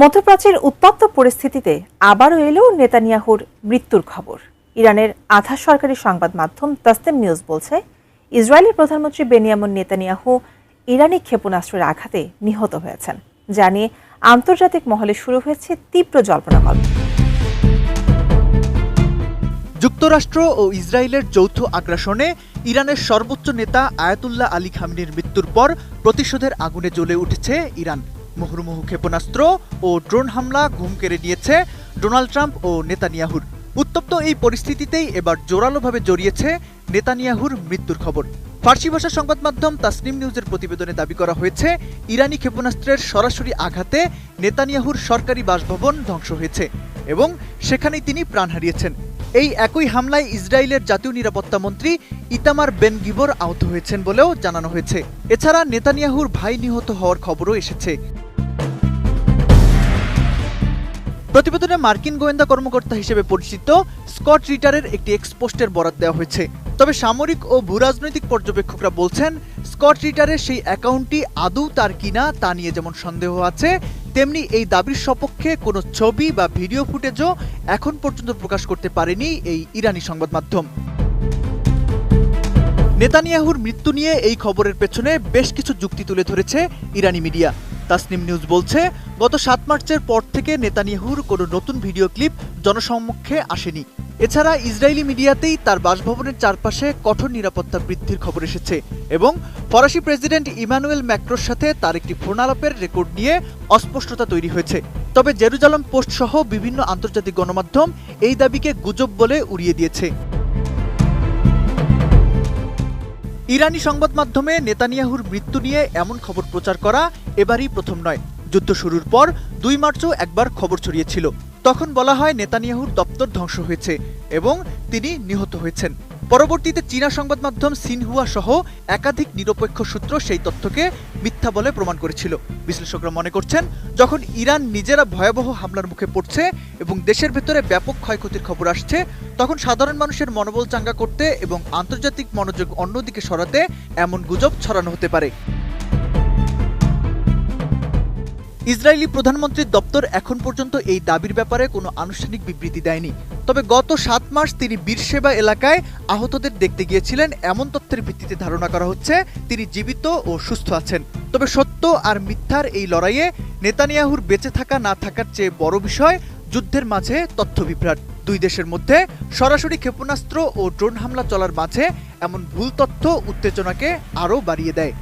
মধ্যপ্রাচ্যের উত্তপ্ত পরিস্থিতিতে আবারও এলো নেতানিয়াহুর মৃত্যুর খবর। ইরানের আধা সরকারি সংবাদ মাধ্যম তাসনিম নিউজ বলছে, ইসরায়েলের প্রধানমন্ত্রী বেনিয়ামিন নেতানিয়াহু ইরানি ক্ষেপণাস্ত্রের আঘাতে নিহত হয়েছেন, যা নিয়ে আন্তর্জাতিক মহলে শুরু হয়েছে তীব্র জল্পনা-কল্পনা। যুক্তরাষ্ট্র ও ইসরায়েলের যৌথ আগ্রাসনে ইরানের সর্বোচ্চ নেতা আয়াতুল্লাহ আলী খামেনির মৃত্যুর পর প্রতিশোধের আগুনে জ্বলে উঠেছে ইরান। মুহুর্মুহু ক্ষেপণাস্ত্র ও ড্রোন হামলা ঘুম কেড়ে নিয়েছে ডোনাল্ড ট্রাম্প ও নেতানিয়াহুর। উত্তপ্ত এই পরিস্থিতিতেই এবার জোরালোভাবে জড়িয়েছে নেতানিয়াহুর মৃত্যুর খবর। ফার্সি ভাষার সংবাদ মাধ্যম তাসনিম নিউজের প্রতিবেদনে দাবি করা হয়েছে, ইরানি ক্ষেপণাস্ত্রের সরাসরি আঘাতে নেতানিয়াহুর সরকারি বাসভবন ধ্বংস হয়েছে এবং সেখানেই তিনি প্রাণ হারিয়েছেন। এই একই হামলায় ইসরায়েলের জাতীয় নিরাপত্তা মন্ত্রী ইতামার বেন গিবর আহত হয়েছেন বলেও জানানো হয়েছে। এছাড়া নেতানিয়াহুর ভাই নিহত হওয়ার খবরও এসেছে। প্রতিবেদনে মার্কিন গোয়েন্দা কর্মকর্তা হিসেবে পরিচিত স্কট রিটারের একটি এক্সপোস্টের বরাত দেওয়া হয়েছে। তবে সামরিক ও ভূরাজনৈতিক পর্যবেক্ষকরা বলছেন, স্কট রিটারের সেই অ্যাকাউন্টটি আদৌ তার কিনা তা নিয়ে যেমন সন্দেহ আছে, তেমনি এই দাবির সপক্ষে কোনো ছবি বা ভিডিও ফুটেজও এখন পর্যন্ত প্রকাশ করতে পারেনি এই ইরানি সংবাদ মাধ্যম। নেতানিয়াহুর মৃত্যু নিয়ে এই খবরের পেছনে বেশ কিছু যুক্তি তুলে ধরেছে ইরানি মিডিয়া। তাসনিম নিউজ বলছে, গত 7 মার্চের পর থেকে নেতানিয়াহুর কোনো নতুন ভিডিও ক্লিপ জনসমক্ষে আসেনি। এছাড়া ইসরায়েলি মিডিয়াতেই তার বাসভবনের চারপাশে কঠোর নিরাপত্তা বৃদ্ধির খবর এসেছে এবং ফরাসি প্রেসিডেন্ট ইমানুয়েল ম্যাক্রোর সাথে তার একটি ফোন আলাপের রেকর্ড নিয়ে অস্পষ্টতা তৈরি হয়েছে। তবে জেরুজালেম পোস্ট সহ বিভিন্ন আন্তর্জাতিক গণমাধ্যম এই দাবিকে গুজব বলে উড়িয়ে দিয়েছে। ইরানি সংবাদ মাধ্যমে নেতানিয়াহুর মৃত্যু নিয়ে এমন খবর প্রচার করা এবারই প্রথম নয়। যুদ্ধ শুরুর পর 2 মার্চও একবার খবর ছড়িয়েছিল। তখন বলা হয় নেতানিয়াহুর দপ্তর ধ্বংস হয়েছে এবং তিনি নিহত হয়েছেন। পরবর্তীতে চীনা সংবাদ মাধ্যম সিনহুয়া সহ একাধিক নিরপেক্ষ সূত্র সেই তথ্যকে মিথ্যা বলে প্রমাণ করেছিল। বিশ্লেষকরা মনে করছেন, যখন ইরান নিজেরা ভয়াবহ হামলার মুখে পড়ছে এবং দেশের ভেতরে ব্যাপক ক্ষয়ক্ষতির খবর আসছে, তখন সাধারণ মানুষের মনোবল চাঙ্গা করতে এবং আন্তর্জাতিক মনোযোগ অন্যদিকে সরাতে এমন গুজব ছড়ানো হতে পারে। ইসরায়েলি প্রধানমন্ত্রীর দপ্তর এখন পর্যন্ত এই দাবির ব্যাপারে কোনো আনুষ্ঠানিক বিবৃতি দেয়নি। তবে গত 7 মার্চ তিনি বীরশেবা এলাকায় আহতদের দেখতে গিয়েছিলেন, এমন তথ্যের ভিত্তিতে ধারণা করা হচ্ছে তিনি জীবিত ও সুস্থ আছেন। তবে সত্য আর মিথ্যার এই লড়াইয়ে নেতানিয়াহুর বেঁচে থাকা না থাকার চেয়ে বড় বিষয় যুদ্ধের মাঝে তথ্য বিভ্রাট। দুই দেশের মধ্যে সরাসরি ক্ষেপণাস্ত্র ও ড্রোন হামলা চলার মাঝে এমন ভুল তথ্য উত্তেজনাকে আরও বাড়িয়ে দেয়।